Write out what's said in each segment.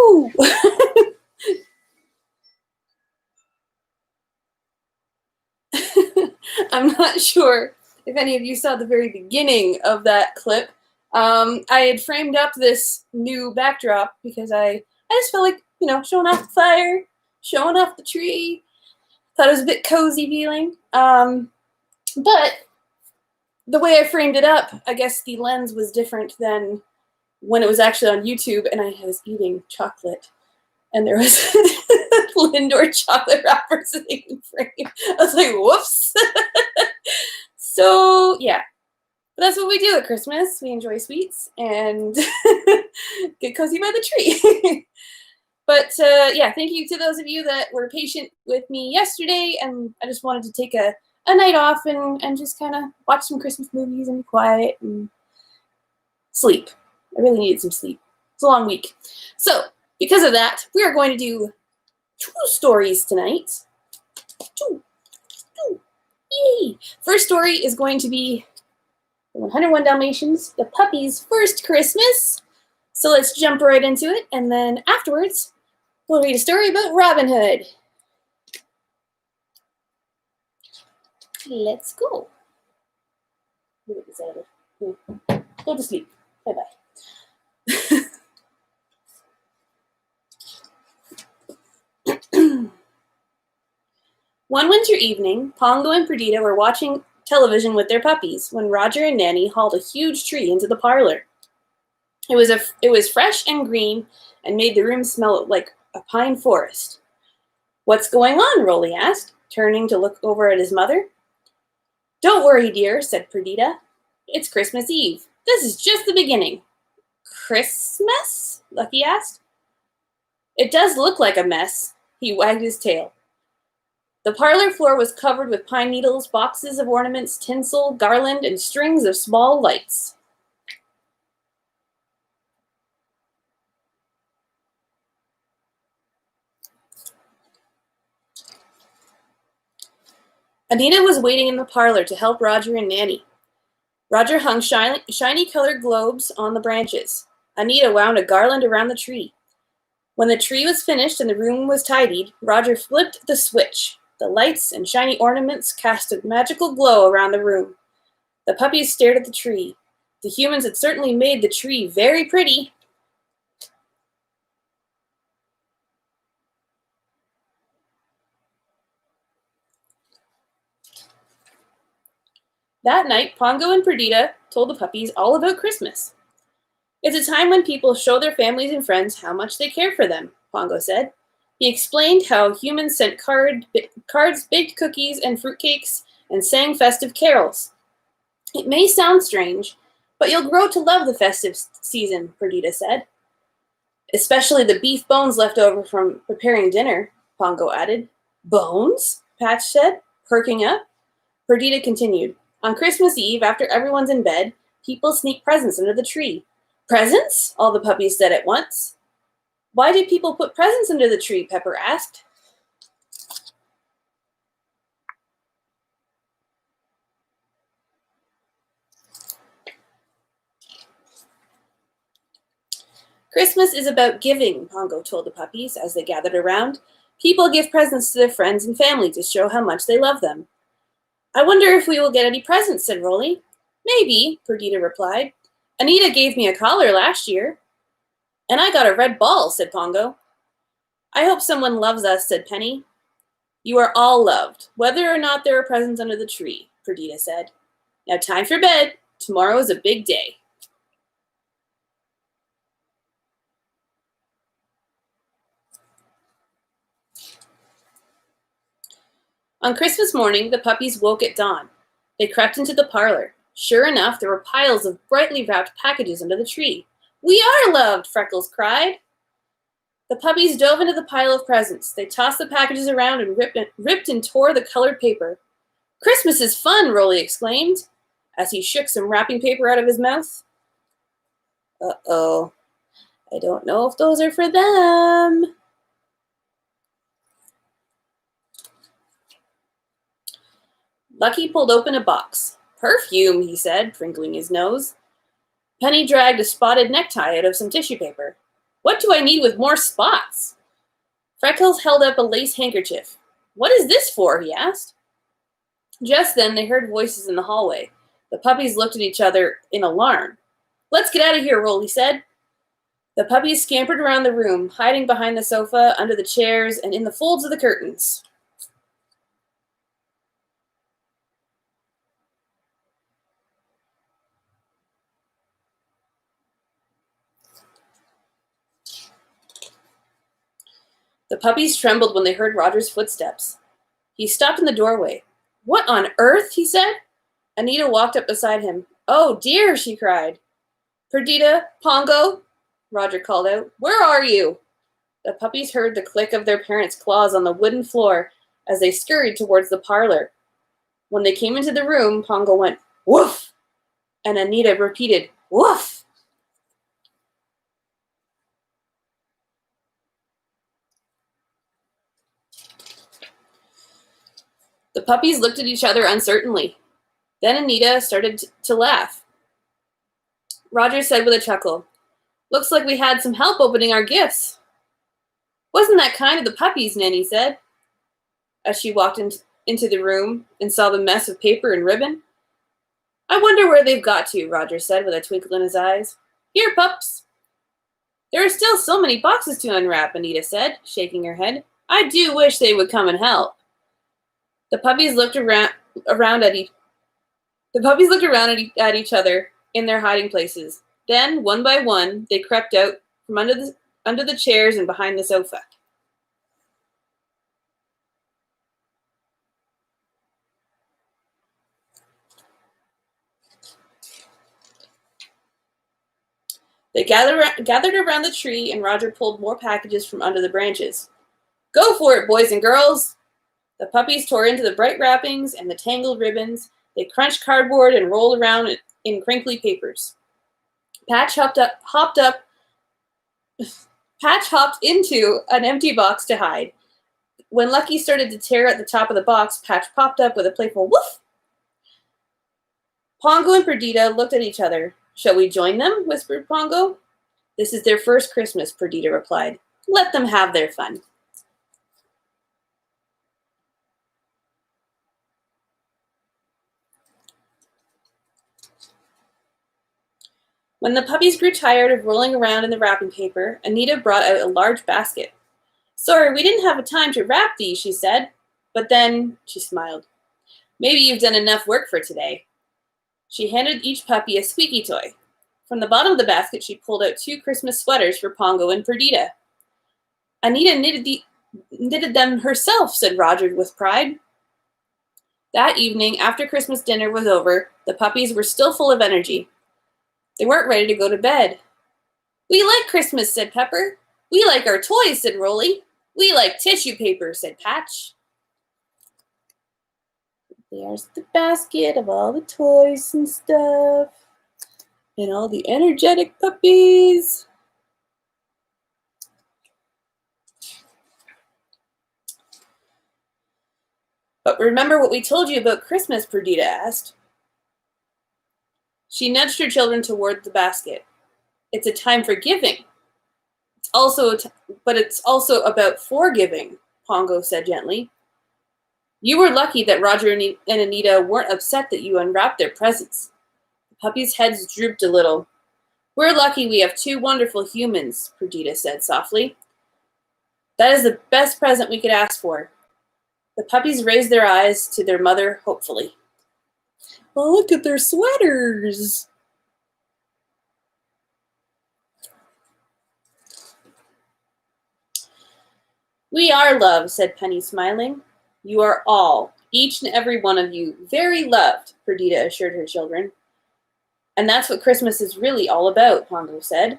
Woo! I'm not sure if any of you saw the very beginning of that clip. I had framed up this new backdrop because I just felt like, showing off the fire, showing off the tree. Thought it was a bit cozy feeling. But the way I framed it up, I guess the lens was different than when it was actually on YouTube and I was eating chocolate. And there was Lindor chocolate wrapper sitting in frame. I was like, whoops. So, yeah. But that's what we do at Christmas. We enjoy sweets and get cozy by the tree. But, yeah, thank you to those of you that were patient with me yesterday. And I just wanted to take a night off and just kind of watch some Christmas movies and be quiet and sleep. I really needed some sleep. It's a long week. So, because of that, we are going to do 2 stories tonight. Two. Yay! First story is going to be 101 Dalmatians, the puppy's first Christmas. So let's jump right into it, and then afterwards, we'll read a story about Robin Hood. Let's go. Go to sleep. Bye-bye. One winter evening, Pongo and Perdita were watching television with their puppies when Roger and Nanny hauled a huge tree into the parlor. It was fresh and green and made the room smell like a pine forest. "What's going on?" Rolly asked, turning to look over at his mother. "Don't worry, dear," said Perdita. "It's Christmas Eve. This is just the beginning." "Christmas?" Lucky asked. "It does look like a mess." He wagged his tail. The parlor floor was covered with pine needles, boxes of ornaments, tinsel, garland, and strings of small lights. Anita was waiting in the parlor to help Roger and Nanny. Roger hung shiny colored globes on the branches. Anita wound a garland around the tree. When the tree was finished and the room was tidied, Roger flipped the switch. The lights and shiny ornaments cast a magical glow around the room. The puppies stared at the tree. The humans had certainly made the tree very pretty. That night, Pongo and Perdita told the puppies all about Christmas. "It's a time when people show their families and friends how much they care for them," Pongo said. He explained how humans sent cards, baked cookies, and fruitcakes, and sang festive carols. "It may sound strange, but you'll grow to love the festive season," Perdita said. "Especially the beef bones left over from preparing dinner," Pongo added. "Bones?" Patch said, perking up. Perdita continued. "On Christmas Eve, after everyone's in bed, people sneak presents under the tree." "Presents?" all the puppies said at once. "Why do people put presents under the tree?" Pepper asked. "Christmas is about giving," Pongo told the puppies as they gathered around. "People give presents to their friends and family to show how much they love them." "I wonder if we will get any presents," said Rolly. "Maybe," Perdita replied. "Anita gave me a collar last year." "And I got a red ball," said Pongo. "I hope someone loves us," said Penny. "You are all loved, whether or not there are presents under the tree," Perdita said. "Now time for bed. Tomorrow is a big day." On Christmas morning, the puppies woke at dawn. They crept into the parlor. Sure enough, there were piles of brightly wrapped packages under the tree. "We are loved!" Freckles cried. The puppies dove into the pile of presents. They tossed the packages around and ripped and tore the colored paper. "Christmas is fun!" Rolly exclaimed as he shook some wrapping paper out of his mouth. "Uh-oh. I don't know if those are for them." Lucky pulled open a box. "Perfume," he said, crinkling his nose. Penny dragged a spotted necktie out of some tissue paper. What do I need with more spots? Freckles held up a lace handkerchief. What is this for? He asked. Just then, they heard voices in the hallway. The puppies looked at each other in alarm. Let's get out of here, Rolly said. The puppies scampered around the room, hiding behind the sofa, under the chairs, and in the folds of the curtains. The puppies trembled when they heard Roger's footsteps. He stopped in the doorway. What on earth? He said. Anita walked up beside him. Oh, dear, she cried. Perdita, Pongo, Roger called out. Where are you? The puppies heard the click of their parents' claws on the wooden floor as they scurried towards the parlor. When they came into the room, Pongo went, woof, and Anita repeated, woof. The puppies looked at each other uncertainly. Then Anita started to laugh. Roger said with a chuckle, Looks like we had some help opening our gifts. Wasn't that kind of the puppies, Nanny said, as she walked into the room and saw the mess of paper and ribbon. I wonder where they've got to, Roger said with a twinkle in his eyes. Here, pups. There are still so many boxes to unwrap, Anita said, shaking her head. I do wish they would come and help. The puppies looked around at each other in their hiding places. Then, one by one, they crept out from under the chairs and behind the sofa. They gathered around the tree, and Roger pulled more packages from under the branches. Go for it, boys and girls! The puppies tore into the bright wrappings and the tangled ribbons. They crunched cardboard and rolled around in crinkly papers. Patch hopped into an empty box to hide. When Lucky started to tear at the top of the box, Patch popped up with a playful woof. Pongo and Perdita looked at each other. Shall we join them? Whispered Pongo. This is their first Christmas, Perdita replied. Let them have their fun. When the puppies grew tired of rolling around in the wrapping paper, Anita brought out a large basket. Sorry, we didn't have time to wrap these, she said. But then, she smiled. Maybe you've done enough work for today. She handed each puppy a squeaky toy. From the bottom of the basket, she pulled out 2 Christmas sweaters for Pongo and Perdita. Anita knitted them herself, said Roger with pride. That evening, after Christmas dinner was over, the puppies were still full of energy. They weren't ready to go to bed. We like Christmas, said Pepper. We like our toys, said Rolly. We like tissue paper, said Patch. There's the basket of all the toys and stuff. And all the energetic puppies. But remember what we told you about Christmas, Perdita asked. She nudged her children toward the basket. It's a time for giving. But it's also about forgiving, Pongo said gently. You were lucky that Roger and Anita weren't upset that you unwrapped their presents. The puppies' heads drooped a little. We're lucky we have 2 wonderful humans, Perdita said softly. That is the best present we could ask for. The puppies raised their eyes to their mother hopefully. Oh, look at their sweaters. We are loved, said Penny, smiling. You are all, each and every one of you, very loved, Perdita assured her children. And that's what Christmas is really all about, Pongo said,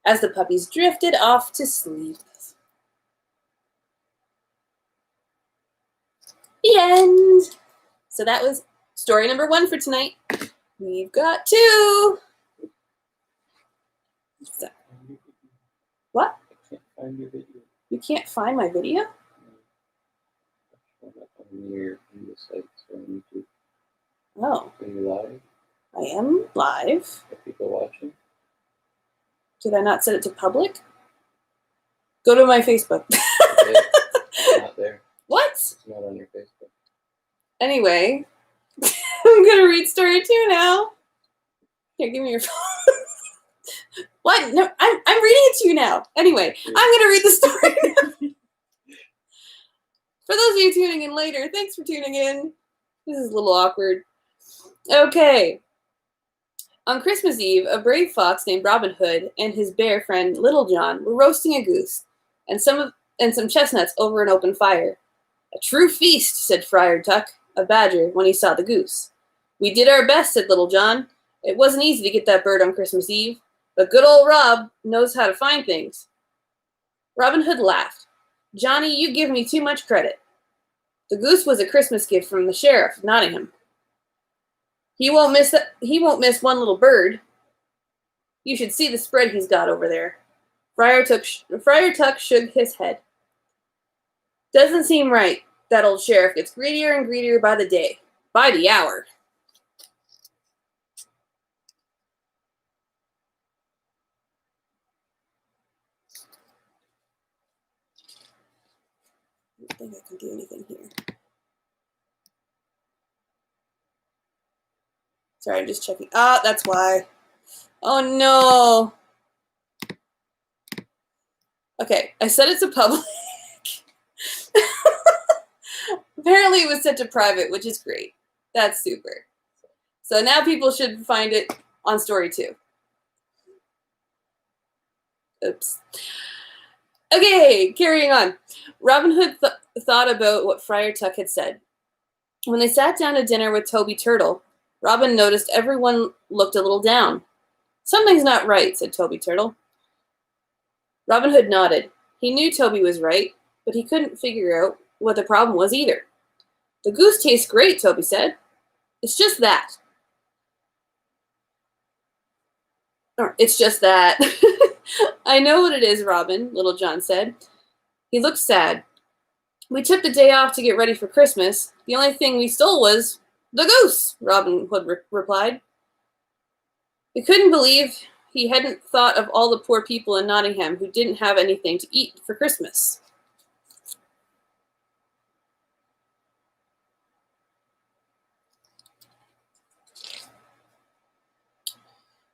as the puppies drifted off to sleep. The end. So that was story number 1 for tonight. We've got 2. So, what? I can't find your video. You can't find my video? On your site, so on YouTube. Oh. Are you live? I am live. Are people watching? Did I not set it to public? Go to my Facebook. It's not there. What? It's not on your Facebook. Anyway, I'm gonna read story 2 now. Here, give me your phone. What? No, I'm reading it to you now. Anyway, I'm gonna read the story. For those of you tuning in later, thanks for tuning in. This is a little awkward. Okay. On Christmas Eve, a brave fox named Robin Hood and his bear friend Little John were roasting a goose and some chestnuts over an open fire. A true feast, said Friar Tuck, a badger, when he saw the goose. We did our best, said Little John. It wasn't easy to get that bird on Christmas Eve, but good old Rob knows how to find things. Robin Hood laughed. Johnny, you give me too much credit. The goose was a Christmas gift from the sheriff of Nottingham. He won't miss one little bird. You should see the spread he's got over there. Friar Tuck shook his head. Doesn't seem right. That old sheriff gets greedier and greedier by the day, by the hour. I don't think I can do anything here. Sorry, I'm just checking. Ah, that's why. Oh no. Okay, I said it's a public. Apparently it was set to private, which is great. That's super. So now people should find it on story 2. Oops. Okay, carrying on. Robin Hood thought about what Friar Tuck had said. When they sat down to dinner with Toby Turtle, Robin noticed everyone looked a little down. Something's not right, said Toby Turtle. Robin Hood nodded. He knew Toby was right, but he couldn't figure out what the problem was either. The goose tastes great, Toby said. It's just that. It's just that. I know what it is, Robin, Little John said. He looked sad. We took the day off to get ready for Christmas. The only thing we stole was the goose, Robin Hood replied. He couldn't believe he hadn't thought of all the poor people in Nottingham who didn't have anything to eat for Christmas.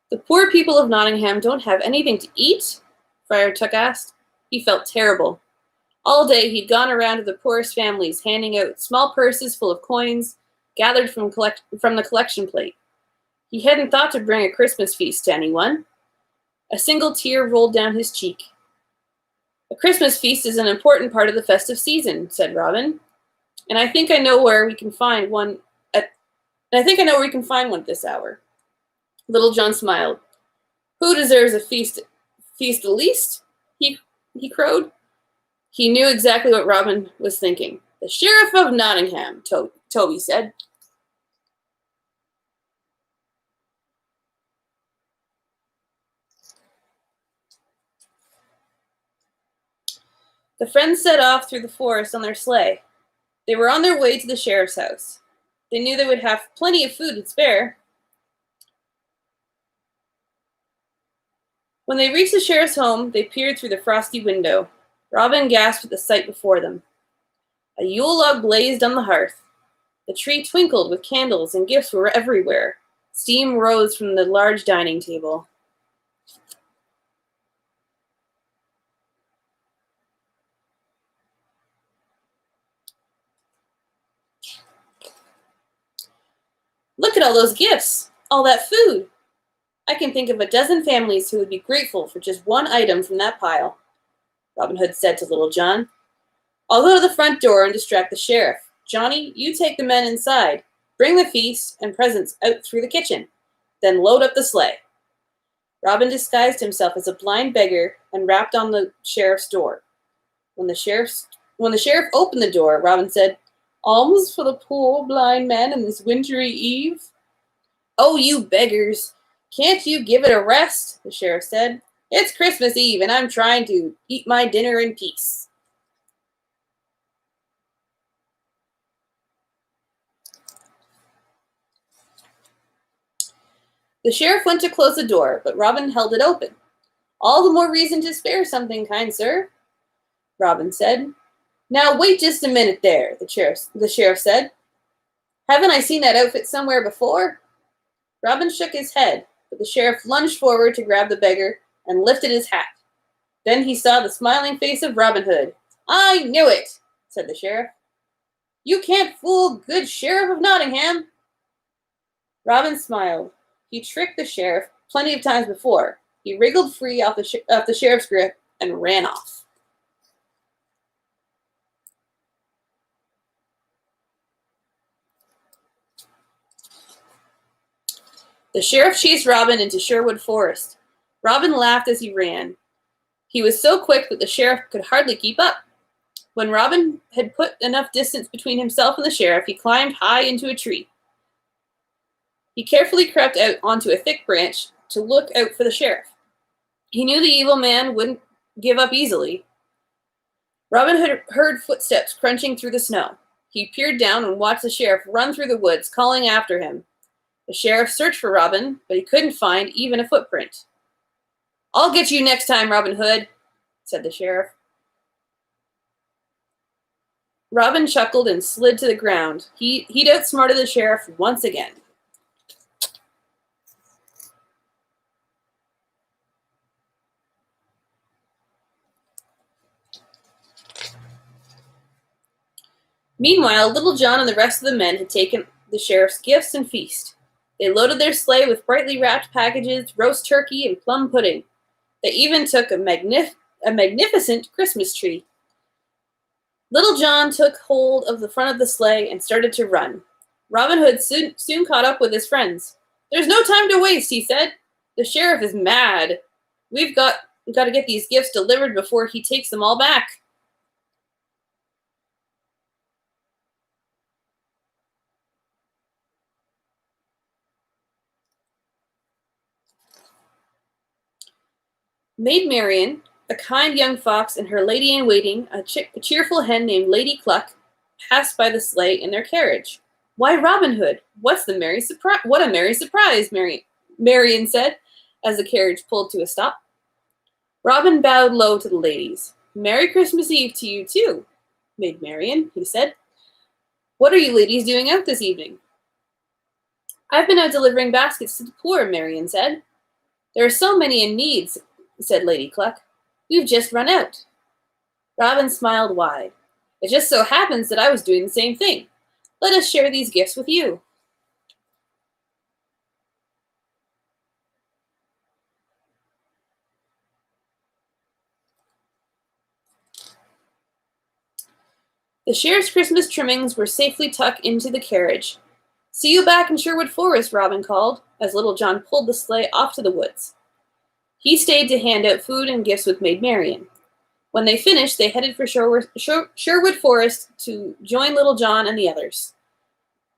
The poor people of Nottingham don't have anything to eat? Friar Tuck asked. He felt terrible. All day he'd gone around to the poorest families, handing out small purses full of coins gathered from the collection plate. He hadn't thought to bring a Christmas feast to anyone. A single tear rolled down his cheek. A Christmas feast is an important part of the festive season, said Robin. And I think I know where we can find one at this hour. Little John smiled. Who deserves a feast the least? He crowed. He knew exactly what Robin was thinking. The Sheriff of Nottingham, Toby said. The friends set off through the forest on their sleigh. They were on their way to the sheriff's house. They knew they would have plenty of food to spare. When they reached the sheriff's home, they peered through the frosty window. Robin gasped at the sight before them. A Yule log blazed on the hearth. The tree twinkled with candles and gifts were everywhere. Steam rose from the large dining table. Look at all those gifts, all that food. I can think of a dozen families who would be grateful for just one item from that pile, Robin Hood said to Little John. I'll go to the front door and distract the sheriff. Johnny, you take the men inside. Bring the feast and presents out through the kitchen. Then load up the sleigh. Robin disguised himself as a blind beggar and rapped on the sheriff's door. When the sheriff opened the door, Robin said, Alms for the poor blind man in this wintry eve? Oh, you beggars! Can't you give it a rest? The sheriff said. It's Christmas Eve, and I'm trying to eat my dinner in peace. The sheriff went to close the door, but Robin held it open. All the more reason to spare something, kind sir. Robin said. Now wait just a minute there, the sheriff said. Haven't I seen that outfit somewhere before? Robin shook his head, but the sheriff lunged forward to grab the beggar and lifted his hat. Then he saw the smiling face of Robin Hood. I knew it, said the sheriff. You can't fool good Sheriff of Nottingham. Robin smiled. He tricked the sheriff plenty of times before. He wriggled free off the sheriff's grip and ran off. The sheriff chased Robin into Sherwood Forest. Robin laughed as he ran. He was so quick that the sheriff could hardly keep up. When Robin had put enough distance between himself and the sheriff, he climbed high into a tree. He carefully crept out onto a thick branch to look out for the sheriff. He knew the evil man wouldn't give up easily. Robin Hood heard footsteps crunching through the snow. He peered down and watched the sheriff run through the woods, calling after him. The sheriff searched for Robin, but he couldn't find even a footprint. I'll get you next time, Robin Hood, said the sheriff. Robin chuckled and slid to the ground. He'd outsmarted the sheriff once again. Meanwhile, Little John and the rest of the men had taken the sheriff's gifts and feast. They loaded their sleigh with brightly wrapped packages, roast turkey, and plum pudding. They even took a magnificent Christmas tree. Little John took hold of the front of the sleigh and started to run. Robin Hood soon caught up with his friends. There's no time to waste, he said. The sheriff is mad. We've got to get these gifts delivered before he takes them all back. Maid Marian, a kind young fox, and her lady-in-waiting, a cheerful hen named Lady Cluck, passed by the sleigh in their carriage. Why, Robin Hood, what a merry surprise, Marian said, as the carriage pulled to a stop. Robin bowed low to the ladies. Merry Christmas Eve to you, too, Maid Marian, he said. What are you ladies doing out this evening? I've been out delivering baskets to the poor, Marian said. There are so many in need, said Lady Cluck. We've just run out. Robin smiled wide. It just so happens that I was doing the same thing. Let us share these gifts with you. The sheriff's Christmas trimmings were safely tucked into the carriage. See you back in Sherwood Forest, Robin called, as Little John pulled the sleigh off to the woods. He stayed to hand out food and gifts with Maid Marian. When they finished, they headed for Sherwood Forest to join Little John and the others.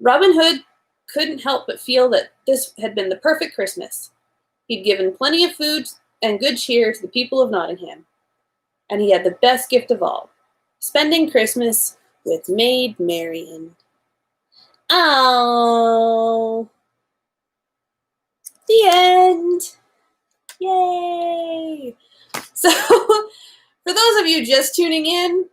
Robin Hood couldn't help but feel that this had been the perfect Christmas. He'd given plenty of food and good cheer to the people of Nottingham. And he had the best gift of all, spending Christmas with Maid Marian. Oh, the end. Yay! So, for those of you just tuning in,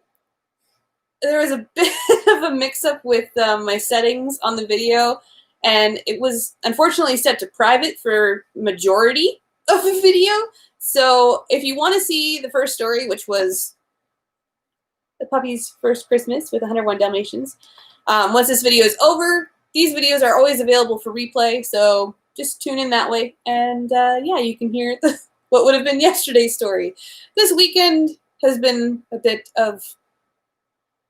there was a bit of a mix-up with my settings on the video, and it was unfortunately set to private for majority of the video. So, if you want to see the first story, which was the puppy's first Christmas with 101 Dalmatians, once this video is over, these videos are always available for replay, so just tune in that way, and yeah, you can hear what would have been yesterday's story. This weekend has been a bit of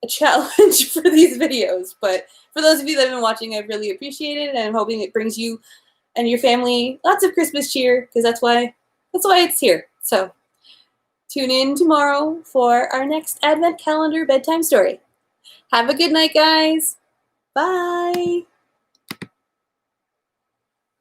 a challenge for these videos, but for those of you that have been watching, I really appreciate it, and I'm hoping it brings you and your family lots of Christmas cheer, because that's why it's here. So tune in tomorrow for our next Advent Calendar bedtime story. Have a good night, guys. Bye.